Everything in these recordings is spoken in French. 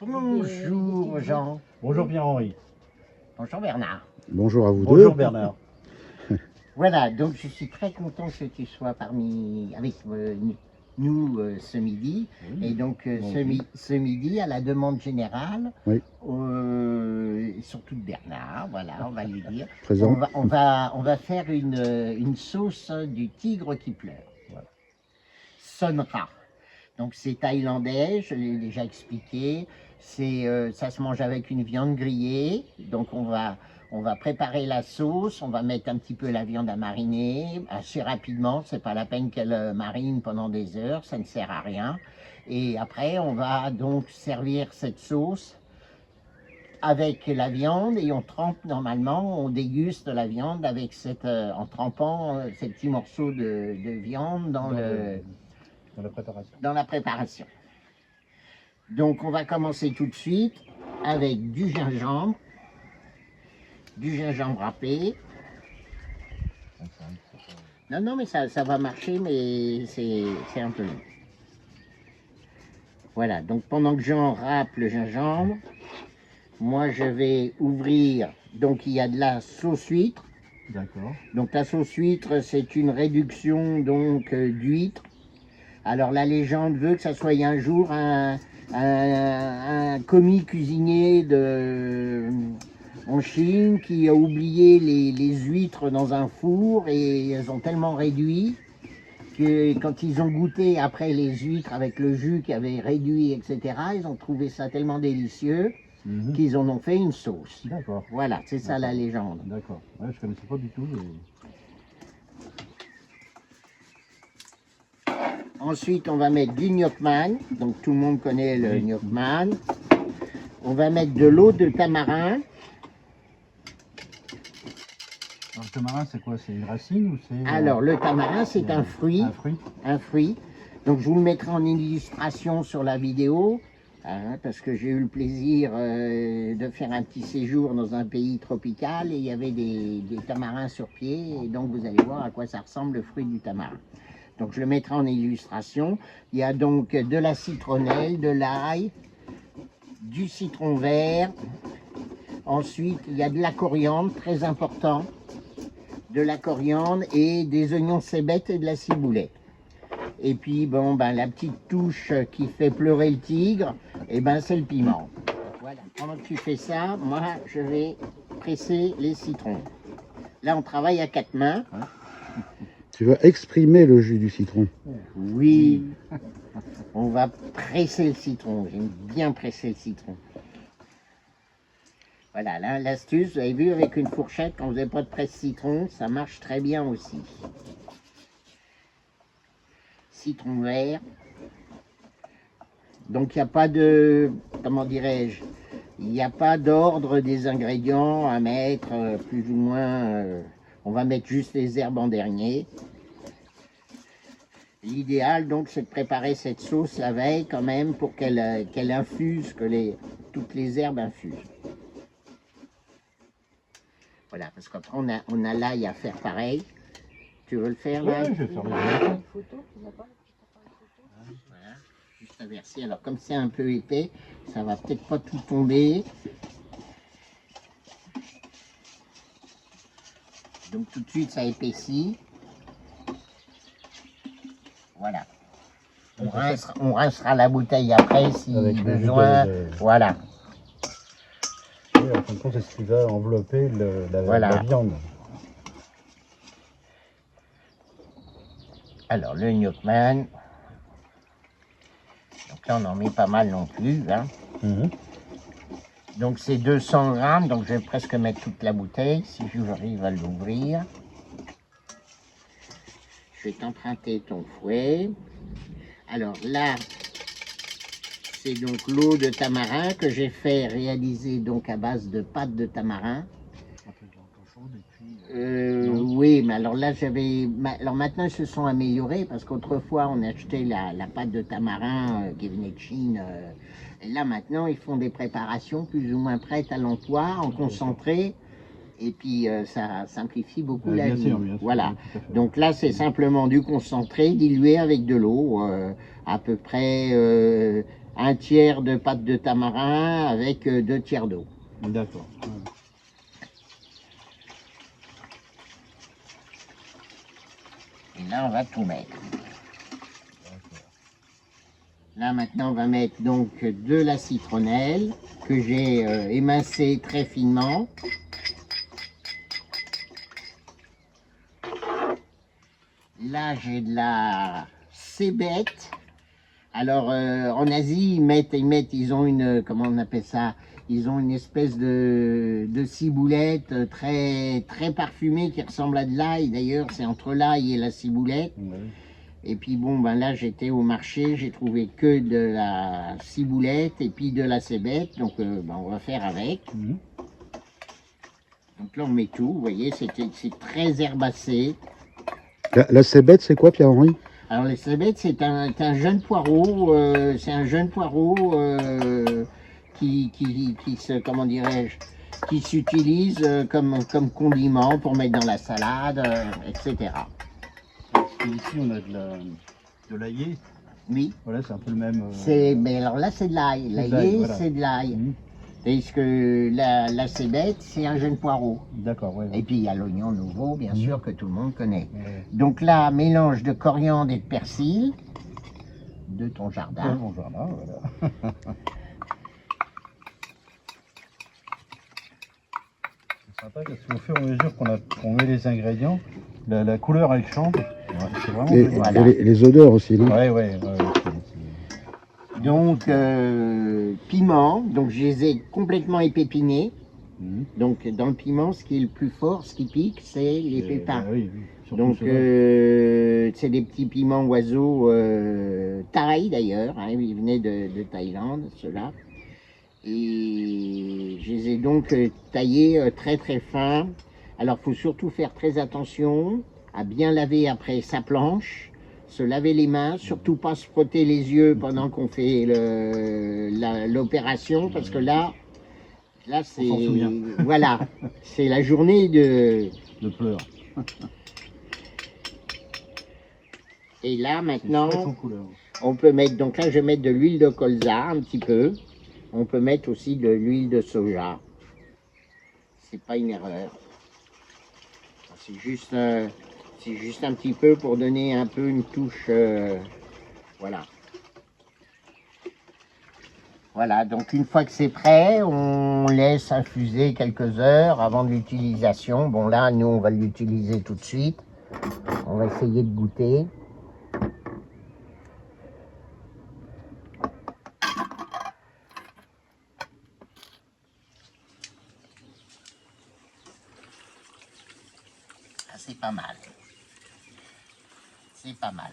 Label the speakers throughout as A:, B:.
A: Bonjour Jean.
B: Bonjour Pierre-Henri.
A: Bonjour Bernard.
C: Bonjour à vous deux.
B: Bonjour Bernard.
A: Voilà, donc je suis très content que tu sois parmi avec nous ce midi.
B: Oui,
A: Et donc
B: oui.
A: ce midi, à la demande générale,
C: Oui.
A: et surtout de Bernard, voilà, on va lui dire,
C: Présent.
A: on va faire une sauce du tigre qui pleure. Voilà. Sonra. Donc c'est thaïlandais, je l'ai déjà expliqué. Ça se mange avec une viande grillée. Donc on va préparer la sauce, on va mettre un petit peu la viande à mariner assez rapidement. C'est pas la peine qu'elle marine pendant des heures, ça ne sert à rien. Et après on va donc servir cette sauce avec la viande et on trempe normalement, on déguste la viande avec en trempant ces petits morceaux de viande dans la préparation. Donc on va commencer tout de suite avec du gingembre râpé. Non, mais ça va marcher, mais c'est un peu long. Voilà, donc pendant que Jean râpe le gingembre, moi je vais ouvrir, donc il y a de la sauce huître.
B: D'accord.
A: Donc la sauce huître, c'est une réduction donc d'huître. Alors la légende veut que ça soit un jour un commis cuisinier en Chine qui a oublié les huîtres dans un four et elles ont tellement réduit que quand ils ont goûté après les huîtres avec le jus qui avait réduit, etc., ils ont trouvé ça tellement délicieux qu'ils en ont fait une sauce.
B: D'accord.
A: Voilà, c'est ça la légende.
B: D'accord. Ouais, je ne connaissais pas du tout.
A: Ensuite, on va mettre du gnocchman. Donc, tout le monde connaît le gnocchman. On va mettre de l'eau de tamarin.
B: Alors, le tamarin, c'est quoi? C'est une racine ou c'est...
A: Alors, le tamarin, c'est un fruit.
B: Un fruit.
A: Un fruit. Donc, je vous le mettrai en illustration sur la vidéo. Hein, parce que j'ai eu le plaisir de faire un petit séjour dans un pays tropical et il y avait des tamarins sur pied. Et donc, vous allez voir à quoi ça ressemble le fruit du tamarin. Donc je le mettrai en illustration. Il y a donc de la citronnelle, de l'ail, du citron vert. Ensuite, il y a de la coriandre, très important. De la coriandre et des oignons cébettes et de la ciboulette. Et puis, bon, la petite touche qui fait pleurer le tigre, et c'est le piment. Voilà. Pendant que tu fais ça, moi, je vais presser les citrons. Là, on travaille à 4 mains.
C: Tu vas exprimer le jus du citron.
A: Oui, on va presser le citron. J'aime bien presser le citron. Voilà, là, l'astuce, vous avez vu, avec une fourchette, quand vous n'avez pas de presse-citron, ça marche très bien aussi. Citron vert. Donc, il n'y a pas de, comment dirais-je, il n'y a pas d'ordre des ingrédients à mettre, plus ou moins, on va mettre juste les herbes en dernier. L'idéal, donc, c'est de préparer cette sauce la veille, quand même, pour qu'elle infuse, que toutes les herbes infusent. Voilà, parce qu'après, on a l'ail à faire pareil. Tu veux le faire, là?
B: Oui, je vais faire une
D: Photo, tu n'as pas
A: Voilà, juste à verser. Alors, comme c'est un peu épais, ça va peut-être pas tout tomber. Donc, tout de suite, ça épaissit. Voilà. On rincera la bouteille après si
B: Avec
A: besoin. Voilà.
B: en fin de compte, c'est ce qui va envelopper
A: Voilà.
B: la viande.
A: Alors, le gnocchman. Donc là, on en met pas mal non plus. Hein.
B: Mhm.
A: Donc, c'est 200 grammes. Donc, je vais presque mettre toute la bouteille si j'arrive à l'ouvrir. Je vais t'emprunter ton fouet. Alors là, c'est donc l'eau de tamarin que j'ai fait réaliser donc à base de pâte de tamarin. Oui, mais alors là, alors maintenant, ils se sont améliorés parce qu'autrefois, on achetait la pâte de tamarin qui venait de Chine. Et là, maintenant, ils font des préparations plus ou moins prêtes à l'emploi, en concentré. Et puis, ça simplifie beaucoup la vie.
B: Bien sûr,
A: voilà.
B: oui,
A: Donc là, c'est simplement du concentré dilué avec de l'eau, à peu près un tiers de pâte de tamarin avec 2 tiers d'eau.
B: D'accord.
A: Et là, on va tout mettre. Là, maintenant, on va mettre donc de la citronnelle que j'ai émincée très finement. Là, j'ai de la cébette. Alors, en Asie, ils ont une, comment on appelle ça? Ils ont une espèce de ciboulette très, très parfumée qui ressemble à de l'ail. D'ailleurs, c'est entre l'ail et la ciboulette.
B: Oui.
A: Et puis bon, ben là, j'étais au marché, j'ai trouvé que de la ciboulette et puis de la cébette. Donc, ben, on va faire avec.
B: Mhm.
A: Donc là, on met tout. Vous voyez, c'est très herbacé.
C: La cébette, c'est quoi, Pierre-Henri?
A: Alors les cébettes, c'est un jeune poireau, comment dirais-je, qui s'utilise comme condiment pour mettre dans la salade, etc.
B: Ici, on a de l'ail.
A: Oui.
B: Voilà, c'est un peu le même.
A: Mais alors là, c'est de l'ail.
B: de l'ail,
A: L'ail,
B: voilà.
A: c'est de l'ail.
B: Mhm.
A: Tandis que la cébette, c'est un jeune poireau.
B: D'accord, oui.
A: Et puis il y a l'oignon nouveau, bien sûr, que tout le monde connaît.
B: Ouais.
A: Donc là, mélange de coriandre et de persil de ton jardin.
B: Bon jardin, voilà. C'est sympa parce qu'au fur et à mesure qu'on met les ingrédients, la couleur elle change. C'est vraiment
C: Et,
B: joli.
A: Voilà.
C: et les odeurs aussi, non?
B: Ouais.
A: Donc, piment, donc je les ai complètement épépinés.
B: Mhm.
A: Donc, dans le piment, ce qui est le plus fort, ce qui pique, c'est les pépins.
B: Oui, surtout
A: Donc,
B: ceux-là.
A: c'est des petits piments oiseaux, thaï d'ailleurs, hein, ils venaient de Thaïlande, ceux-là. Et je les ai donc taillés très très fins. Alors, il faut surtout faire très attention à bien laver après sa planche, se laver les mains, surtout pas se frotter les yeux pendant qu'on fait l'opération, parce que là c'est,
B: s'en souvient.
A: voilà, c'est la journée de...
B: De pleurs.
A: Et là
B: C'est
A: maintenant,
B: chouette en couleur.
A: on peut mettre, donc là je vais mettre de l'huile de colza un petit peu, on peut mettre aussi de l'huile de soja, c'est pas une erreur. C'est juste un petit peu pour donner un peu une touche, voilà. Voilà, donc une fois que c'est prêt, on laisse infuser quelques heures avant de l'utilisation. Bon là, nous, on va l'utiliser tout de suite. On va essayer de goûter. Ah, c'est pas mal. C'est pas mal.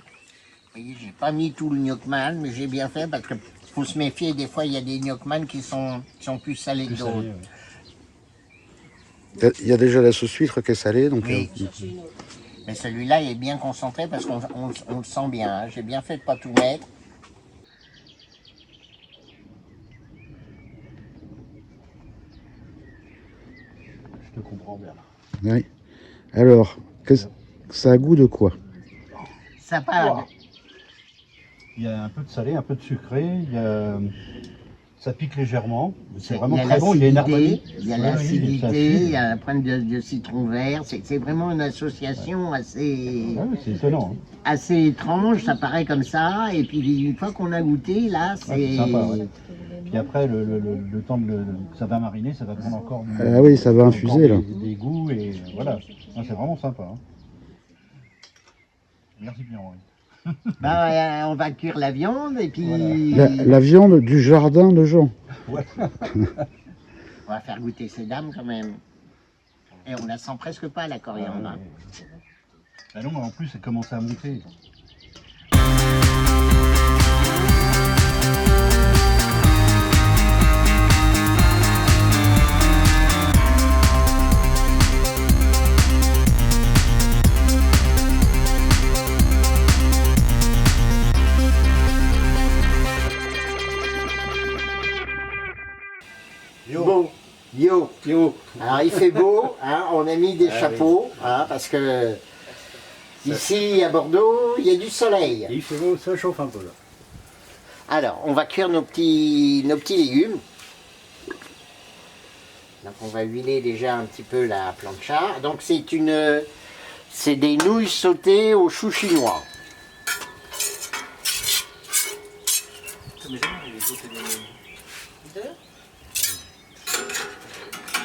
A: Vous voyez, j'ai pas mis tout le gnocchman, mais j'ai bien fait parce que faut se méfier, des fois il y a des gnocchman qui sont plus salés que d'autres.
C: Il y a déjà la sauce huître qui est salée, donc...
A: Oui. Mais celui-là il est bien concentré parce qu'on le sent bien. Hein. J'ai bien fait de pas tout mettre.
B: Je te comprends bien.
C: Oui. Alors, ça a goût de quoi?
A: Ça part.
B: Il y a un peu de salé, un peu de sucré, ça pique légèrement. C'est
A: Il
B: vraiment
A: y a
B: très bon, il y a une
A: l'acidité,
B: harmonie.
A: il y a
B: Oui,
A: l'acidité, il y
B: a...
A: a la pointe de citron vert. C'est vraiment une association assez,
B: c'est étonnant. Hein.
A: assez étrange. Ça paraît comme ça. Et puis une fois qu'on a goûté, là, c'est
B: sympa, ouais. Puis après, le temps que ça va mariner, ça va prendre encore
C: Ah oui, ça va infuser là.
B: des goûts et voilà. Ah, c'est vraiment sympa. Hein. Merci Pierre-Henri.
A: Bah, on va cuire la viande et puis
C: La viande du jardin de Jean.
B: Ouais.
A: on va faire goûter ces dames quand même. Et on la sent presque pas la coriandre. Hein.
B: Ah non, en plus, elle commence à monter.
A: Bon, yo. Alors il fait beau, hein, on a mis des chapeaux, hein, parce que ici à Bordeaux, il y a du soleil.
B: Et il fait beau, ça chauffe un peu là.
A: Alors, on va cuire nos petits légumes. Donc on va huiler déjà un petit peu la plancha. Donc c'est des nouilles sautées au chou chinois.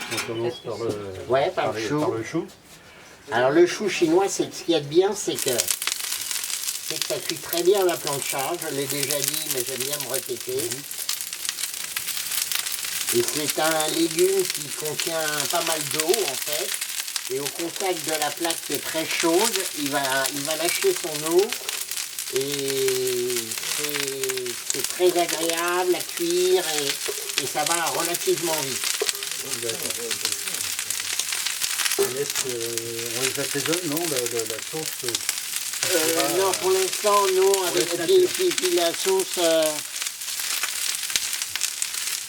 B: On commence par le,
A: Ouais, par le chou. Alors le chou chinois, ce qu'il y a de bien, c'est que ça cuit très bien la plancha. Je l'ai déjà dit, mais j'aime bien me répéter. Et c'est un légume qui contient pas mal d'eau en fait. Et au contact de la plaque qui est très chaude, il va lâcher son eau. Et c'est très agréable à cuire et ça va relativement vite.
B: On les assaisonne, non, la sauce
A: non, pour l'instant, non, avec puis la sauce...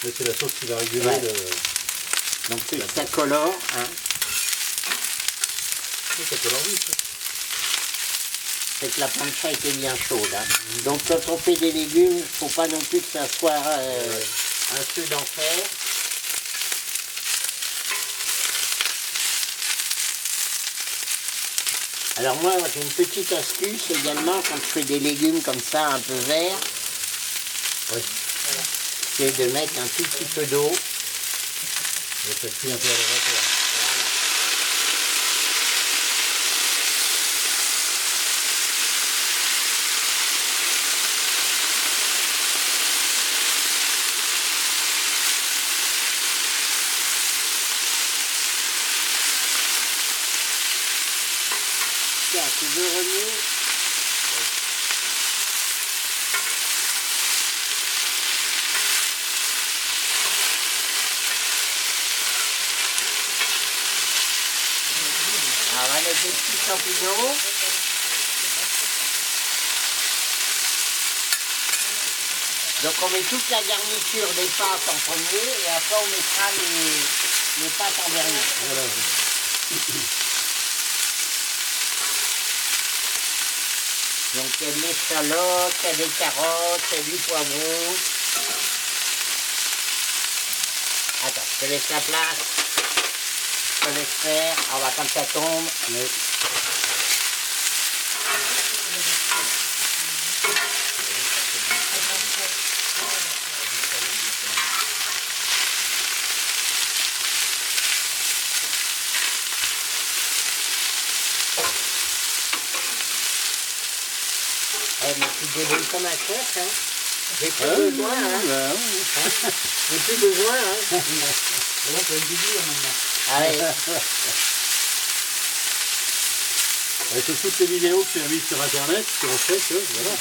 B: Mais c'est la sauce qui va réguler
A: Ouais.
B: Donc
A: ça colore. Hein.
B: Ça colore vite.
A: C'est que la plancha était bien chaude. Hein. Donc quand on fait des légumes, il ne faut pas non plus que ça soit un feu d'enfer. Alors moi j'ai une petite astuce également quand je fais des légumes comme ça un peu verts.
B: Oui.
A: C'est de mettre un tout petit peu d'eau.
B: Et ça cuit un peu à la vapeur.
A: Tiens, tu veux remuer? On va mettre des petits champignons. Donc on met toute la garniture des pâtes en premier et après on mettra les pâtes en dernier.
B: Voilà.
A: Donc il y a de l'échalote, il y a des carottes, il y a du poivron. Attends, je te laisse la place. Je te laisse faire. On va comme ça tombe. Eh, mais tu te débrouilles comme un chef, hein. J'ai plus besoin, hein. J'ai plus besoin, hein. Ah ouais.
B: Avec toutes les vidéos que tu as mises sur internet, tu en fais que voilà.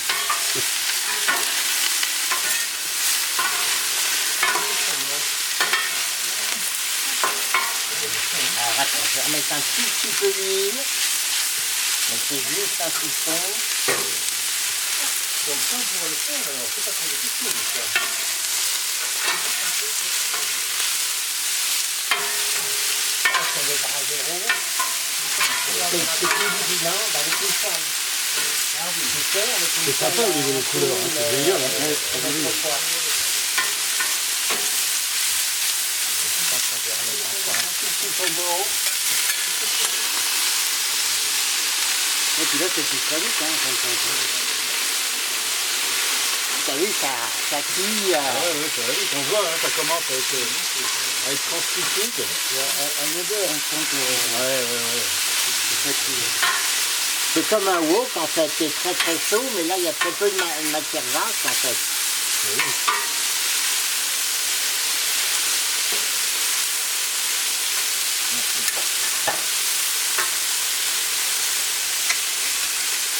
A: Alors attends, je vais remettre un tout petit peu d'huile. Donc c'est juste un soupçon.
B: Donc quand tu vas le faire, alors c'est pas trop difficile ça.
A: Sur le bras zéro. C'est plus vigilant avec une femme.
B: C'est sympa au niveau des couleurs, hein, c'est génial. Hein. Et puis là, c'est plus très vite, hein,
A: t'as vu, ça cuit.
B: Ouais, ça va vite. On voit, hein, ça commence à être translucide.
A: Un odeur, on sent que...
B: Ouais.
A: C'est comme un wok en fait, c'est très très chaud, mais là il y a très peu de matière grasse en fait.
B: Oui.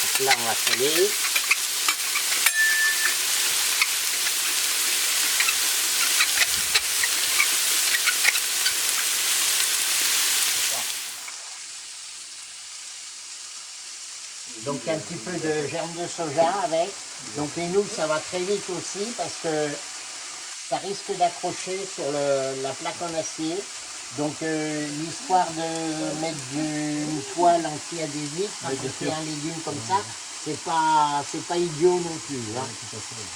A: Donc là on va saler. Donc un petit peu de germe de soja avec. Donc les nouilles ça va très vite aussi parce que ça risque d'accrocher sur la plaque en acier. Donc l'histoire de mettre une toile anti-adhésive quand on fait un légume comme ça, c'est pas idiot non plus. Hein.
B: Tout à fait.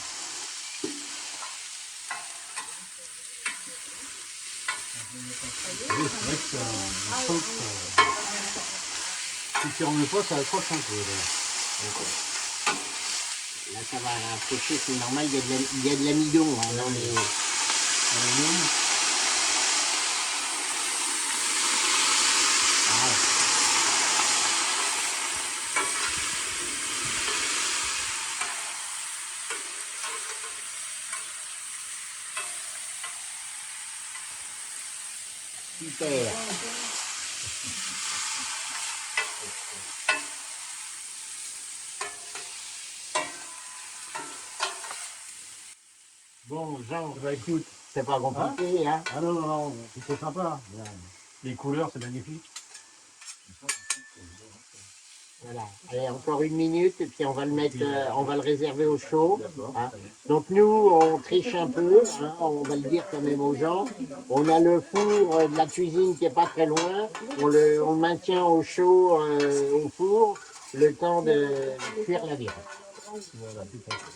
B: Oui, c'est vrai que ça saute. Si tu remets pas, ça accroche un peu.
A: Là ça va accrocher, c'est normal, il y a de l'amidon hein, dans les nouilles. Super. Bon, Jean,
B: Bah écoute,
A: c'est pas compliqué, hein?
B: ah non, c'est sympa. Les couleurs, c'est magnifique.
A: Voilà. Allez, encore une minute et puis on va le mettre, on va le réserver au chaud. Hein. Donc nous, on triche un peu, hein, on va le dire quand même aux gens. On a le four de la cuisine qui est pas très loin. On le maintient au chaud au four le temps de cuire la viande.
B: Voilà, tout à fait.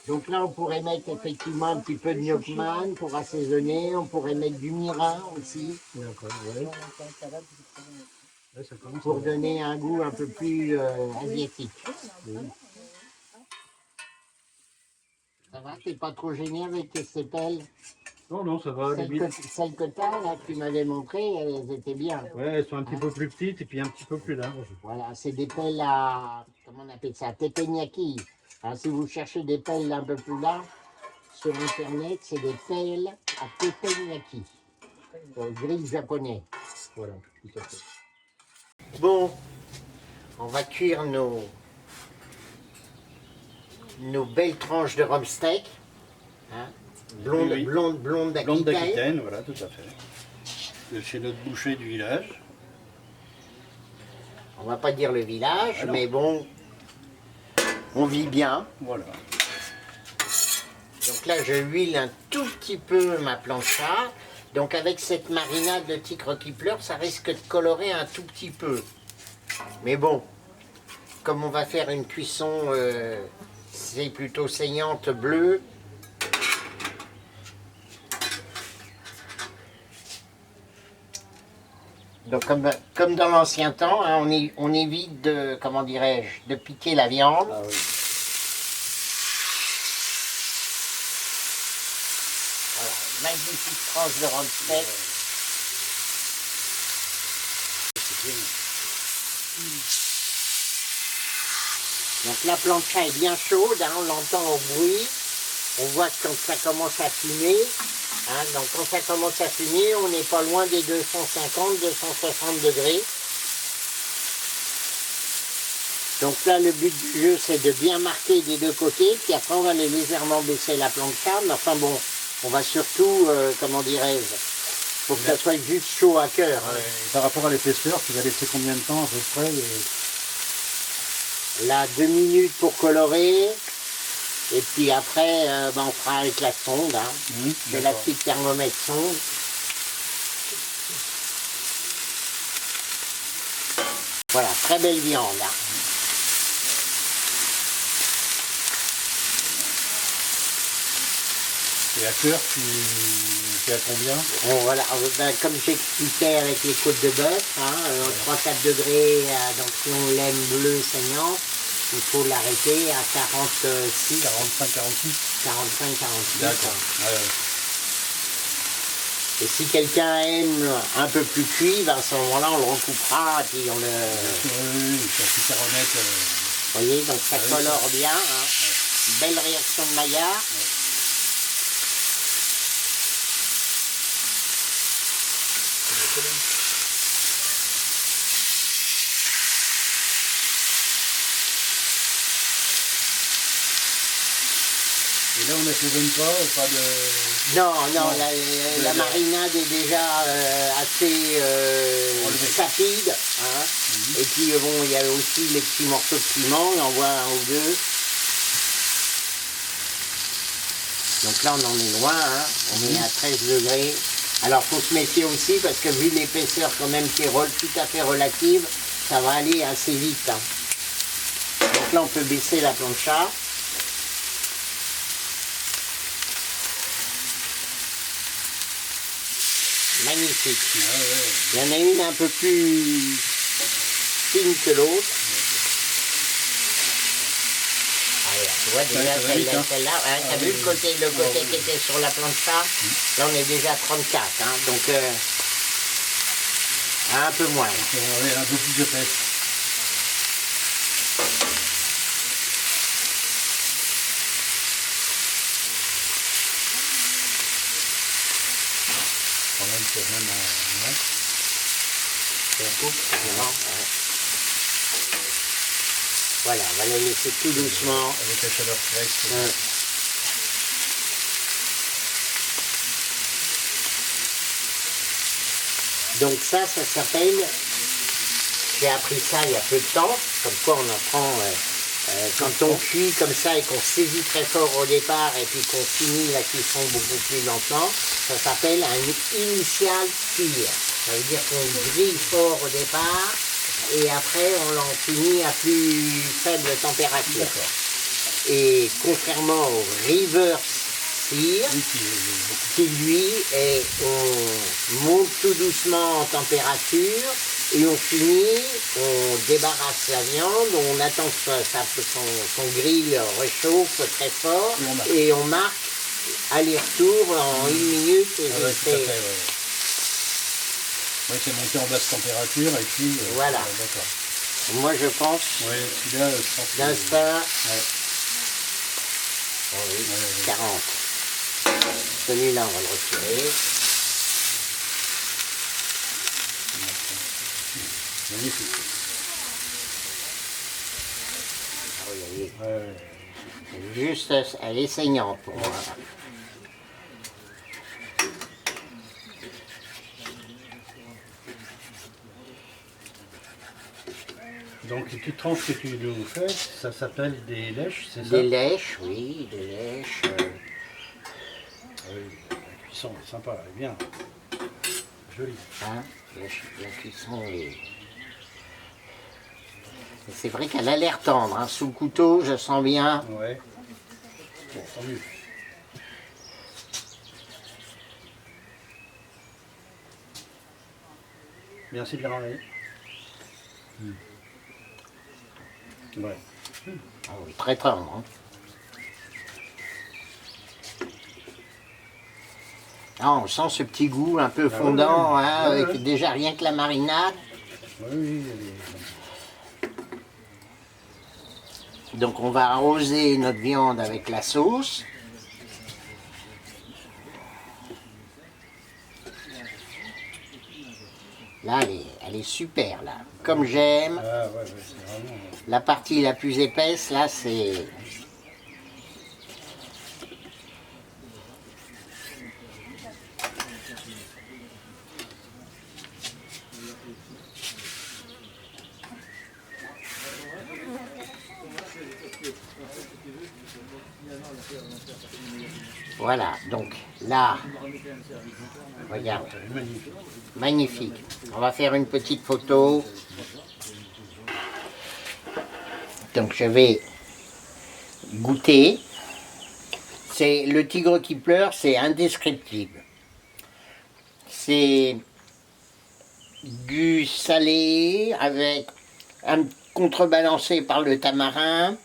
A: Donc là, on pourrait mettre effectivement un petit peu de gnocchman pour assaisonner. On pourrait mettre du mirin aussi.
B: D'accord, ouais. Là, ça commence
A: Pour donner un goût un peu plus asiatique.
B: Oui.
A: Ça va, t'es pas trop gêné avec ces pelles?
B: Non, ça va, limite.
A: Celles que t'as, là, que tu m'avais montrées, elles étaient bien.
B: Ouais, elles sont un petit peu plus petites et puis un petit peu plus larges.
A: Voilà, c'est des pelles à, comment on appelle ça, teppanyaki. Alors, si vous cherchez des pelles un peu plus larges, sur internet, c'est des pelles à teppanyaki. Grill japonais.
B: Voilà, tout à fait.
A: Bon, on va cuire nos belles tranches de rhum steak. Hein, blonde,
B: Oui.
A: blonde
B: Blonde
A: d'Aquitaine.
B: d'Aquitaine, voilà, tout à fait. De chez notre boucher du village.
A: On va pas dire le village,
B: Alors.
A: mais bon, on vit bien.
B: Voilà.
A: Donc là, je huile un tout petit peu ma plancha. Donc avec cette marinade de tigre qui pleure, ça risque de colorer un tout petit peu. Mais bon, comme on va faire une cuisson, c'est plutôt saignante bleue. Donc comme dans l'ancien temps, hein, on évite de, comment dirais-je, de piquer la viande.
B: Ah oui.
A: Voilà, magnifique tranche de rhum steak. Donc la plancha est bien chaude, hein, on l'entend au bruit. On voit quand ça commence à fumer. Hein, donc quand ça commence à fumer, on n'est pas loin des 250-260 degrés. Donc là, le but du jeu, c'est de bien marquer des deux côtés. Puis après, on va aller légèrement baisser la plancha. Mais enfin bon, on va surtout, comment dirais-je, faut que ça soit juste chaud à cœur. Hein.
B: Par rapport à l'épaisseur, tu vas laisser combien de temps à peu près
A: Là, 2 minutes pour colorer. Et puis après, on fera avec la sonde. Hein. C'est la petite thermomètre sonde. Voilà, très belle viande. Hein.
B: Et à cœur, tu es à combien?
A: Bon, voilà, comme j'expliquais avec les côtes de bœuf, hein, 3-4 degrés, donc si on l'aime bleu saignant, Il faut l'arrêter à 46,
B: 45-46.
A: 45-46.
B: D'accord. Ouais, ouais.
A: Et si quelqu'un aime un peu plus cuit, ben à ce moment-là, on le recoupera et puis on le...
B: Oui, ça fait 40 mètres.
A: Vous voyez, donc ça
B: oui,
A: colore bien. Hein.
B: Ouais.
A: Belle réaction de Maillard.
B: Et là, on n'assaisonne pas de...
A: Non,
B: Non.
A: la marinade est déjà assez sapide. Hein. Et puis bon, il y a aussi les petits morceaux de piment, on en voit un ou deux. Donc là, on en est loin, hein. On est à 13 degrés. Alors, faut se méfier aussi, parce que vu l'épaisseur quand même qui est tout à fait relative, ça va aller assez vite. Hein. Donc là, on peut baisser la plancha. Magnifique.
B: Ah, ouais.
A: Il y en a une un peu plus fine que l'autre. Tu vois déjà
B: ça va vite, hein.
A: celle-là, hein, t'as vu le côté qui était sur la plancha? Là on est déjà à 34, hein, donc un peu moins. Là.
B: Ouais, un peu plus épaisse. Quand même, c'est même ouais.
A: On coupe, vraiment, ouais. Voilà, on va la laisser tout doucement.
B: Avec la chaleur fraîche.
A: Ouais. Donc ça s'appelle, j'ai appris ça il y a peu de temps, comme quoi on apprend quand on cuit comme ça et qu'on saisit très fort au départ et puis qu'on finit la cuisson beaucoup plus lentement, ça s'appelle un initial cuir. Ça veut dire qu'on grille fort au départ et après on l'en finit à plus faible température. Et contrairement au reverse sear,
B: Oui,
A: qui lui est, on monte tout doucement en température et on finit, on débarrasse la viande, on attend que son grill réchauffe très fort et on marque aller-retour en 1 minute. Et
B: ah ouais, tout à fait, ouais. Oui, c'est monté en basse température et puis...
A: voilà.
B: D'accord.
A: Moi je pense,
B: Oui, celui-là, je pense que...
A: d'instinct,
B: Ouais.
A: oh oui,
B: Ouais.
A: 40. Celui-là on va le retirer.
B: Magnifique.
A: Ah oui, elle est
B: Ouais.
A: juste, elle est saignante pour moi.
B: Donc, les petites tranches que tu nous fais, ça s'appelle des lèches, c'est ça?
A: Des lèches, oui, des lèches.
B: Ah oui, la cuisson est sympa, elle est bien. Jolie.
A: Hein, la cuisson est... Et c'est vrai qu'elle a l'air tendre, hein. Sous le couteau, je sens bien.
B: Ouais. Bon, tant mieux. Merci de la ramener. Ouais.
A: Ah oui, très tendre. Hein. Ah, on sent ce petit goût un peu fondant,
B: oui, oui.
A: hein,
B: Ouais,
A: avec
B: ouais.
A: déjà rien que la marinade.
B: Oui, oui, elle est...
A: Donc on va arroser notre viande avec la sauce. Là, elle est super, là. Comme j'aime.
B: Ah ouais, ouais, c'est vraiment...
A: La partie la plus épaisse, là, c'est... Voilà, donc là, regarde,
B: Elle est magnifique.
A: magnifique. On va faire une petite photo. Donc je vais goûter. C'est le tigre qui pleure, c'est indescriptible. C'est du salé avec un contrebalancé par le tamarin,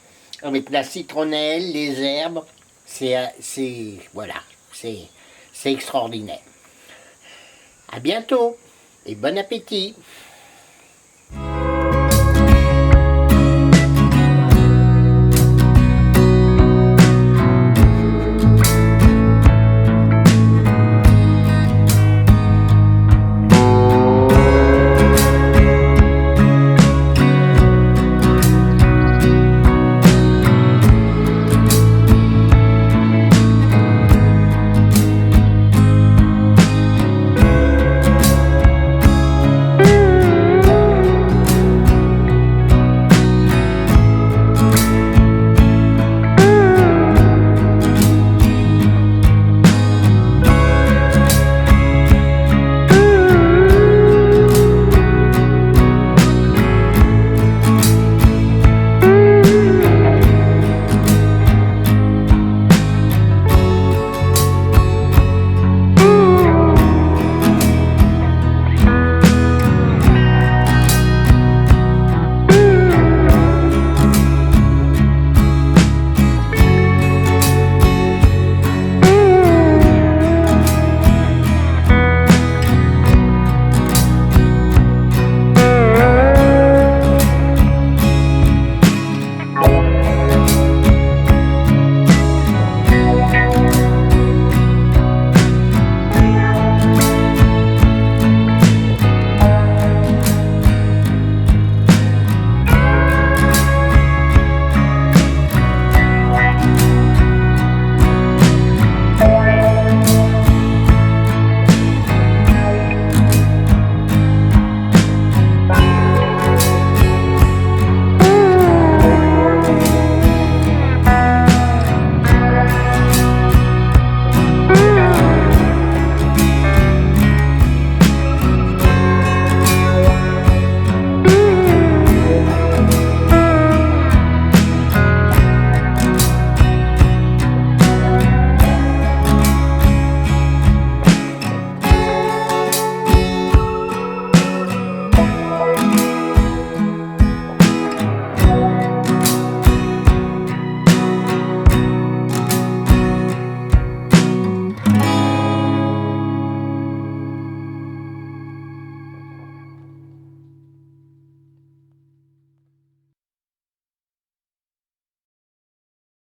A: avec la citronnelle, les herbes. Voilà, c'est extraordinaire. À bientôt et bon appétit.